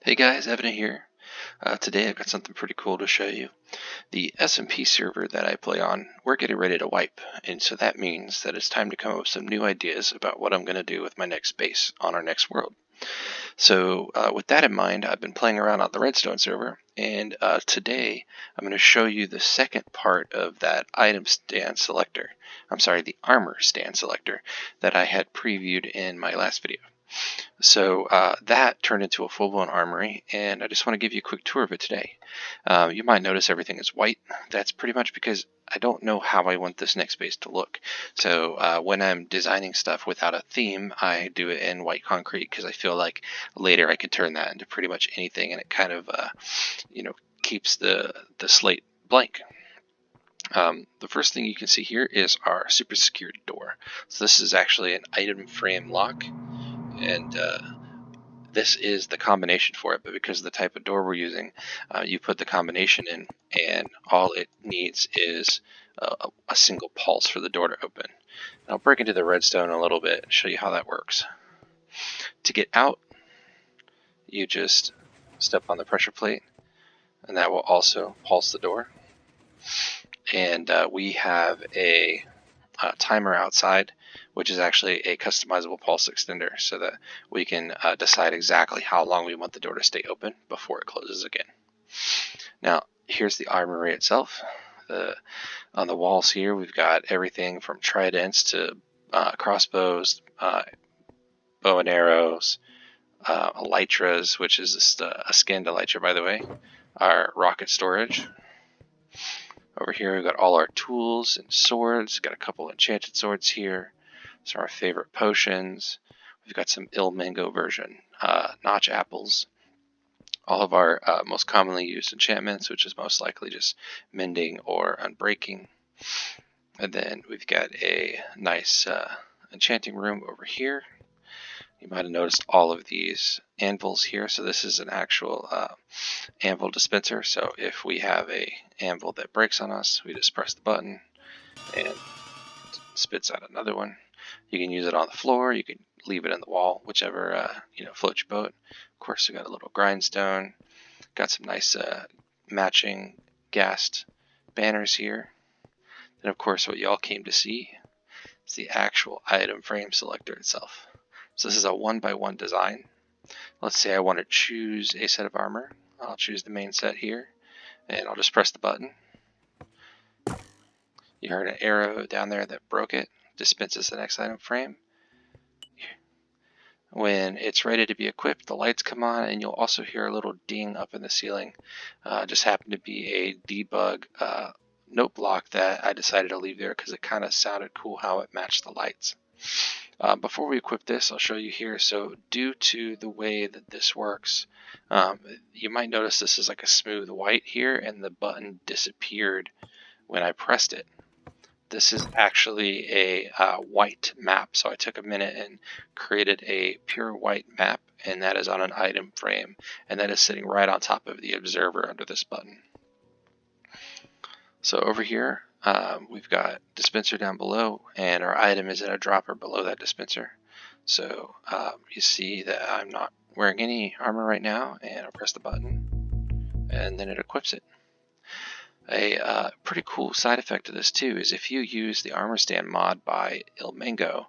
Hey guys, Evan here. Today I've got something pretty cool to show you. The SMP server that I play on, we're getting ready to wipe, and so that means that it's time to come up with some new ideas about what I'm going to do with my next base on our next world. So with that in mind, I've been playing around on the redstone server, and today I'm going to show you the second part of that item stand selector. I'm sorry, the armor stand selector that I had previewed in my last video. So that turned into a full-blown armory, and I just want to give you a quick tour of it today. You might notice everything is white. That's pretty much because I don't know how I want this next base to look. So when I'm designing stuff without a theme, I do it in white concrete because I feel like later I can turn that into pretty much anything, and it kind of keeps the slate blank. The first thing you can see here is our super secured door. So this is actually an item frame lock, and this is the combination for it, but because of the type of door we're using, you put the combination in, and all it needs is a single pulse for the door to open. And I'll break into the redstone a little bit and show you how that works. To get out, you just step on the pressure plate, and that will also pulse the door. And we have a timer outside, which is actually a customizable pulse extender, so that we can decide exactly how long we want the door to stay open before it closes again. Now, here's the armory itself. On the walls here, we've got everything from tridents to crossbows, bow and arrows, elytras, which is just a skinned elytra, by the way, our rocket storage. Over here we've got all our tools and swords. Got a couple enchanted swords here. Some of our favorite potions. We've got some Ilmango version notch apples. All of our most commonly used enchantments, which is most likely just mending or unbreaking. And then we've got a nice enchanting room over here. You might have noticed all of these anvils here. So this is an actual anvil dispenser. So if we have a anvil that breaks on us, we just press the button and it spits out another one. You can use it on the floor. You can leave it in the wall, whichever floats your boat. Of course, we got a little grindstone. Got some nice matching gassed banners here. Then, of course, what y'all came to see is the actual item frame selector itself. So this is a 1x1 design. Let's say I want to choose a set of armor. I'll choose the main set here, and I'll just press the button. You heard an arrow down there that broke it, dispenses the next item frame. When it's ready to be equipped, the lights come on, and you'll also hear a little ding up in the ceiling. Just happened to be a debug note block that I decided to leave there because it kind of sounded cool how it matched the lights. Before we equip this, I'll show you here. So due to the way that this works, you might notice this is like a smooth white here, and the button disappeared when I pressed it. This is actually a white map, so I took a minute and created a pure white map, and that is on an item frame, and that is sitting right on top of the observer under this button. So over here, we've got dispenser down below, and our item is in a dropper below that dispenser. So you see that I'm not wearing any armor right now, and I'll press the button, and then it equips it. A pretty cool side effect of this too is if you use the Armor Stand mod by Ilmango,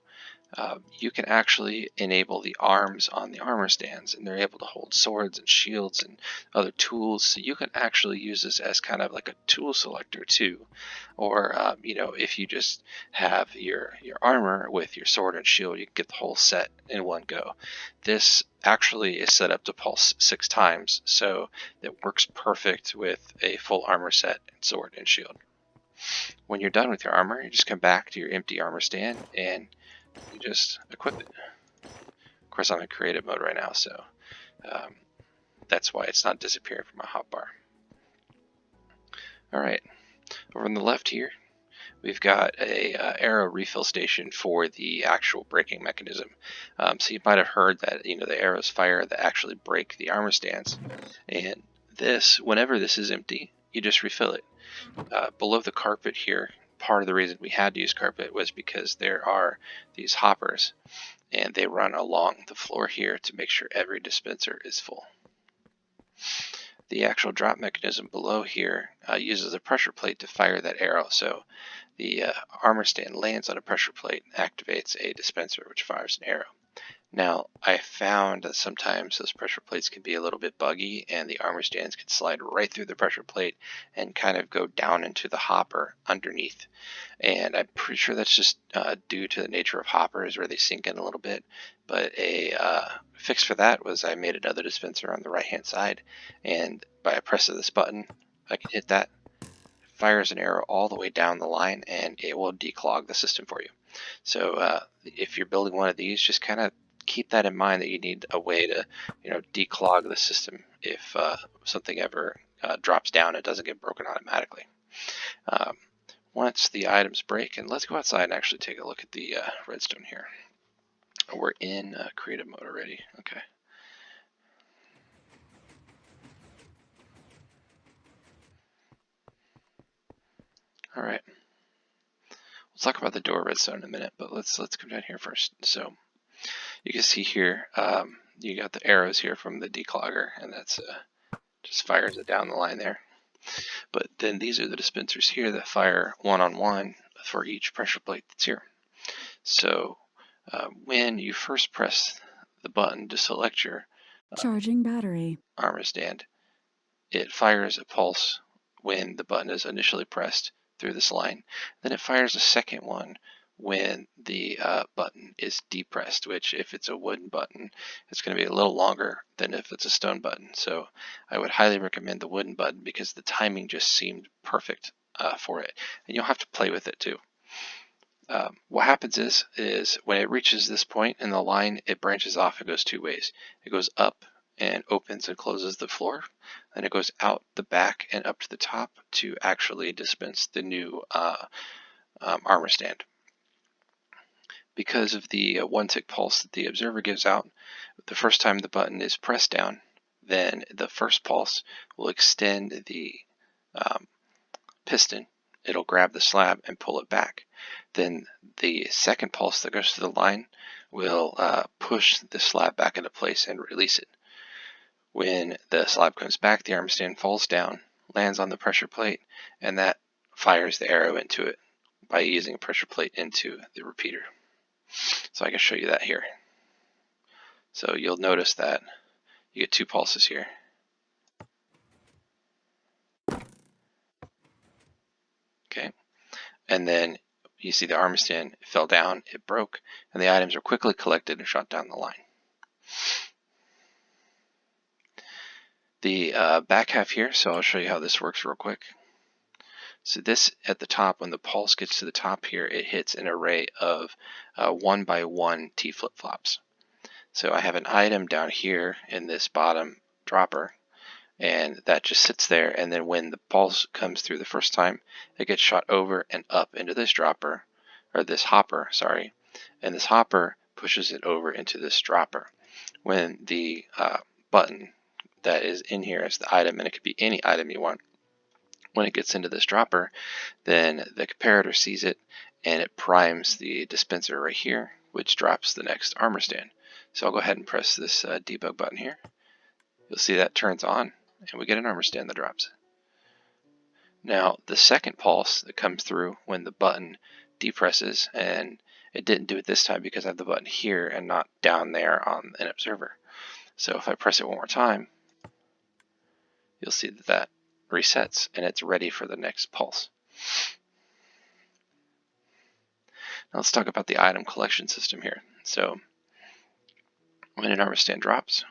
you can actually enable the arms on the armor stands, and they're able to hold swords and shields and other tools. So you can actually use this as kind of like a tool selector too, or if you just have your armor with your sword and shield, you can get the whole set in one go. This actually is set up to pulse 6 times, so it works perfect with a full armor set and sword and shield. When you're done with your armor, you just come back to your empty armor stand and you just equip it. Of course, I'm in creative mode right now, so that's why it's not disappearing from my hotbar. Alright, over on the left here, we've got a arrow refill station for the actual braking mechanism. So you might have heard that the arrows fire that actually break the armor stands, and whenever this is empty, you just refill it. Below the carpet here, part of the reason we had to use carpet was because there are these hoppers, and they run along the floor here to make sure every dispenser is full. The actual drop mechanism below here uses a pressure plate to fire that arrow. So the armor stand lands on a pressure plate and activates a dispenser which fires an arrow. Now, I found that sometimes those pressure plates can be a little bit buggy and the armor stands can slide right through the pressure plate and kind of go down into the hopper underneath. And I'm pretty sure that's just due to the nature of hoppers where they sink in a little bit. But a fix for that was I made another dispenser on the right hand side, and by a press of this button, I can hit that, fires an arrow all the way down the line, and it will declog the system for you. So if you're building one of these, just kind of keep that in mind that you need a way to, declog the system if something ever drops down. It doesn't get broken automatically. Once the items break, and let's go outside and actually take a look at the redstone here. We're in creative mode already. Okay. All right. We'll talk about the door redstone in a minute, but let's come down here first. So you can see here, you got the arrows here from the declogger, and that's just fires it down the line there. But then these are the dispensers here that fire one-on-one for each pressure plate that's here. So when you first press the button to select your charging battery armor stand, it fires a pulse when the button is initially pressed through this line. Then it fires a second one when the button is depressed, which if it's a wooden button, it's going to be a little longer than if it's a stone button. So I would highly recommend the wooden button because the timing just seemed perfect for it. And you'll have to play with it too. What happens is when it reaches this point in the line, it branches off and goes two ways. It goes up and opens and closes the floor, and it goes out the back and up to the top to actually dispense the new armor stand. Because of the one tick pulse that the observer gives out, the first time the button is pressed down, then the first pulse will extend the piston. It'll grab the slab and pull it back. Then the second pulse that goes through the line will push the slab back into place and release it. When the slab comes back, the armor stand falls down, lands on the pressure plate, and that fires the arrow into it by using a pressure plate into the repeater. So I can show you that here. So you'll notice that you get two pulses here. Okay, and then you see the armor stand fell down, it broke, and the items are quickly collected and shot down the line. The back half here, so I'll show you how this works real quick. So this at the top, when the pulse gets to the top here, it hits an array of 1x1 T flip-flops. So I have an item down here in this bottom dropper, and that just sits there, and then when the pulse comes through the first time, it gets shot over and up into this dropper, or this hopper, sorry, and this hopper pushes it over into this dropper. When the button that is in here is the item, and it could be any item you want, when it gets into this dropper, then the comparator sees it, and it primes the dispenser right here, which drops the next armor stand. So I'll go ahead and press this debug button here. You'll see that turns on, and we get an armor stand that drops. Now, the second pulse that comes through when the button depresses, and it didn't do it this time because I have the button here and not down there on an observer. So if I press it one more time, you'll see that that resets, and it's ready for the next pulse. Now let's talk about the item collection system here. So when an armor stand drops,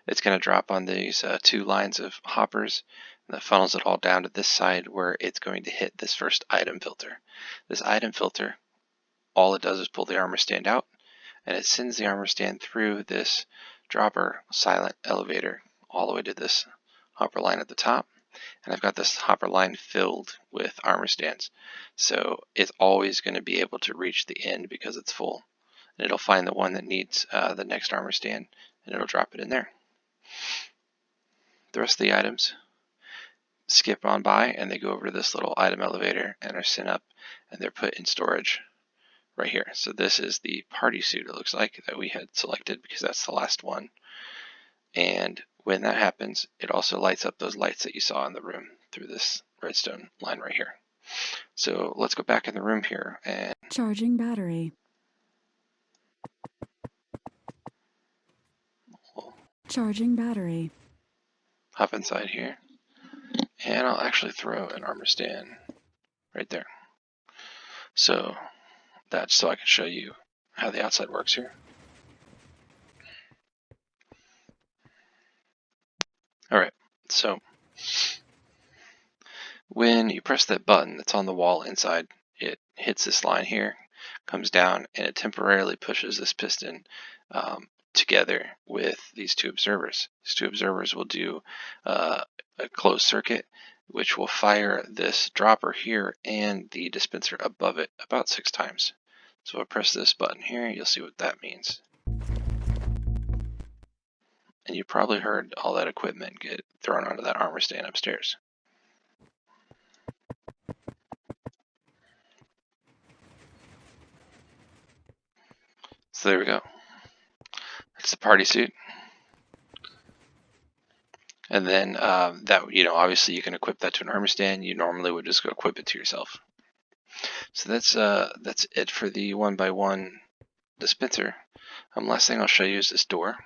it's going to drop on these two lines of hoppers, and that funnels it all down to this side where it's going to hit this first item filter. This item filter, all it does is pull the armor stand out, and it sends the armor stand through this dropper silent elevator all the way to this hopper line at the top. And I've got this hopper line filled with armor stands. So it's always going to be able to reach the end because it's full. And it'll find the one that needs the next armor stand, and it'll drop it in there. The rest of the items skip on by, and they go over to this little item elevator and are sent up, and they're put in storage right here. So this is the party suit, it looks like, that we had selected because that's the last one. And When that happens, it also lights up those lights that you saw in the room through this redstone line right here. So let's go back in the room here and Charging battery. we'll Charging battery. hop inside here. And I'll actually throw an armor stand right there. So that's so I can show you how the outside works here. Alright, so when you press that button that's on the wall inside, it hits this line here, comes down, and it temporarily pushes this piston together with these two observers. These two observers will do a closed circuit, which will fire this dropper here and the dispenser above it about 6 times. So if I press this button here, you'll see what that means. And you probably heard all that equipment get thrown onto that armor stand upstairs. So there we go. That's the party suit. And then that, obviously you can equip that to an armor stand. You normally would just go equip it to yourself. So that's it for the 1x1 dispenser. Last thing I'll show you is this door.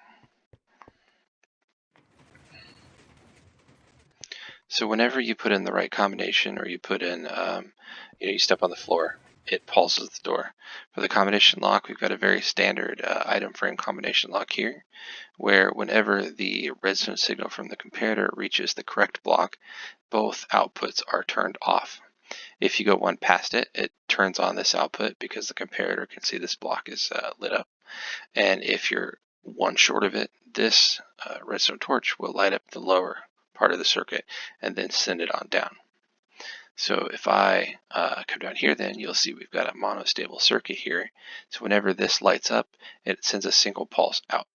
So whenever you put in the right combination, or you put in, you step on the floor, it pulses the door. For the combination lock, we've got a very standard item frame combination lock here, where whenever the redstone signal from the comparator reaches the correct block, both outputs are turned off. If you go one past it, it turns on this output because the comparator can see this block is lit up. And if you're one short of it, this redstone torch will light up the lower part of the circuit and then send it on down. So if I come down here, then you'll see we've got a monostable circuit here. So whenever this lights up, it sends a single pulse out.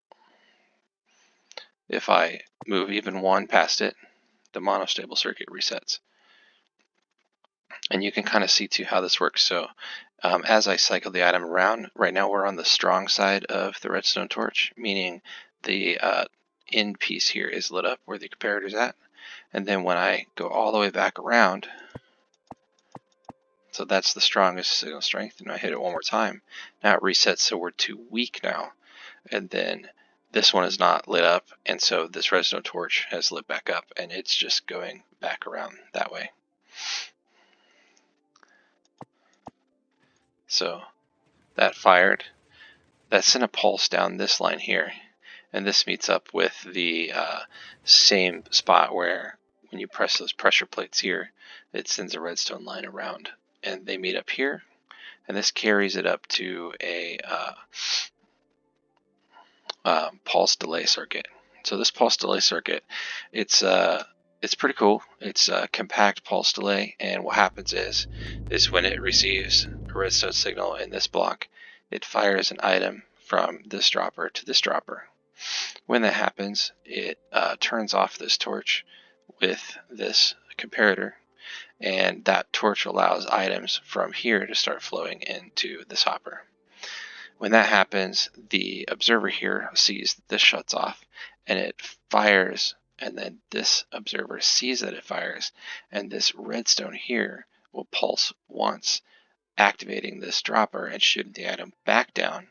If I move even one past it, the monostable circuit resets. And you can kind of see too how this works. So as I cycle the item around, right now we're on the strong side of the redstone torch, meaning the end piece here is lit up where the comparator is at. And then when I go all the way back around, so that's the strongest signal strength, and I hit it one more time, now it resets, so we're too weak now. And then this one is not lit up, and so this redstone torch has lit back up, and it's just going back around that way. So that fired, that sent a pulse down this line here, and this meets up with the same spot where when you press those pressure plates here, it sends a redstone line around, and they meet up here, and this carries it up to a pulse delay circuit. So this pulse delay circuit, it's pretty cool. It's a compact pulse delay, and what happens is when it receives a redstone signal in this block, it fires an item from this dropper to this dropper. When that happens, it turns off this torch with this comparator, and that torch allows items from here to start flowing into this hopper. When that happens, the observer here sees that this shuts off and it fires, and then this observer sees that it fires, and this redstone here will pulse once, activating this dropper and shooting the item back down.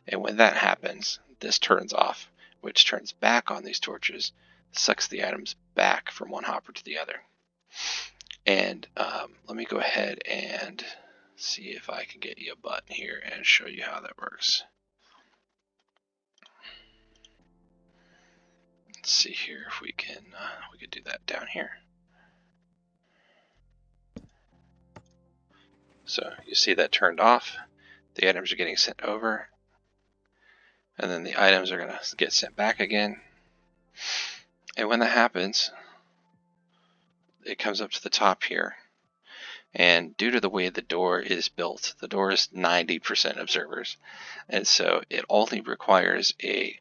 And when that happens, this turns off, which turns back on these torches, sucks the items back from one hopper to the other. And let me go ahead and see if I can get you a button here and show you how that works. Let's see here if we can do that down here. So you see that turned off. The items are getting sent over, and then the items are going to get sent back again. And when that happens, it comes up to the top here. And due to the way the door is built, the door is 90% observers, and so it only requires a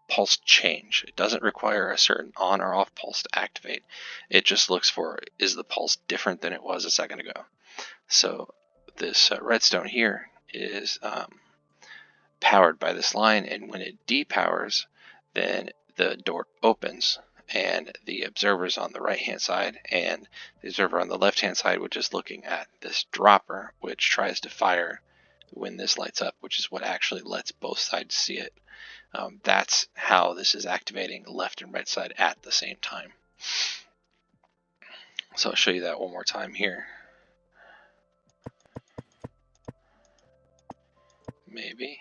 pulse change. It doesn't require a certain on or off pulse to activate. It just looks for, is the pulse different than it was a second ago? So this redstone here is powered by this line, and when it depowers, then the door opens, and the observer's on the right hand side, and the observer on the left hand side which is looking at this dropper, which tries to fire when this lights up, which is what actually lets both sides see it. That's how this is activating left and right side at the same time. So I'll show you that one more time here. Maybe.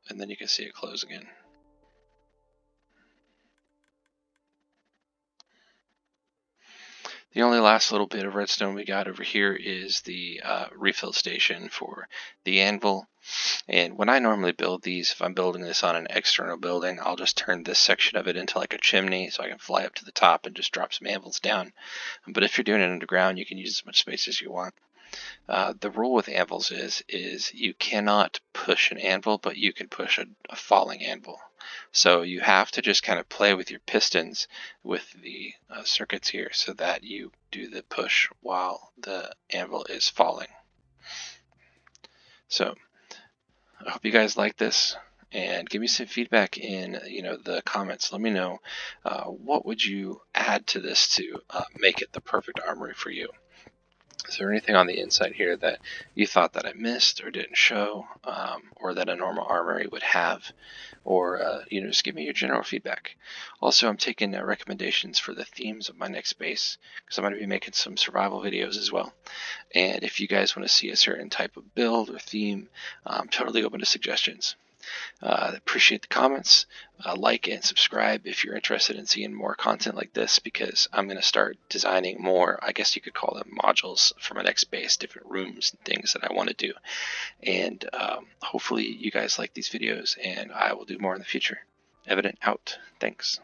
And then you can see it close again. The only last little bit of redstone we got over here is the refill station for the anvil. And when I normally build these, if I'm building this on an external building, I'll just turn this section of it into like a chimney so I can fly up to the top and just drop some anvils down. But if you're doing it underground, you can use as much space as you want. The rule with anvils is you cannot push an anvil, but you can push a falling anvil. So you have to just kind of play with your pistons with the circuits here so that you do the push while the anvil is falling. So I hope you guys like this, and give me some feedback in the comments. Let me know what would you add to this to make it the perfect armory for you. Is there anything on the inside here that you thought that I missed or didn't show, or that a normal armory would have? Or just give me your general feedback. Also, I'm taking recommendations for the themes of my next base, because I'm going to be making some survival videos as well. And if you guys want to see a certain type of build or theme, I'm totally open to suggestions. Appreciate the comments. Like and subscribe if you're interested in seeing more content like this, because I'm going to start designing more, I guess you could call them modules, for my next base, different rooms and things that I want to do. And hopefully you guys like these videos, and I will do more in the future. Evident out. Thanks.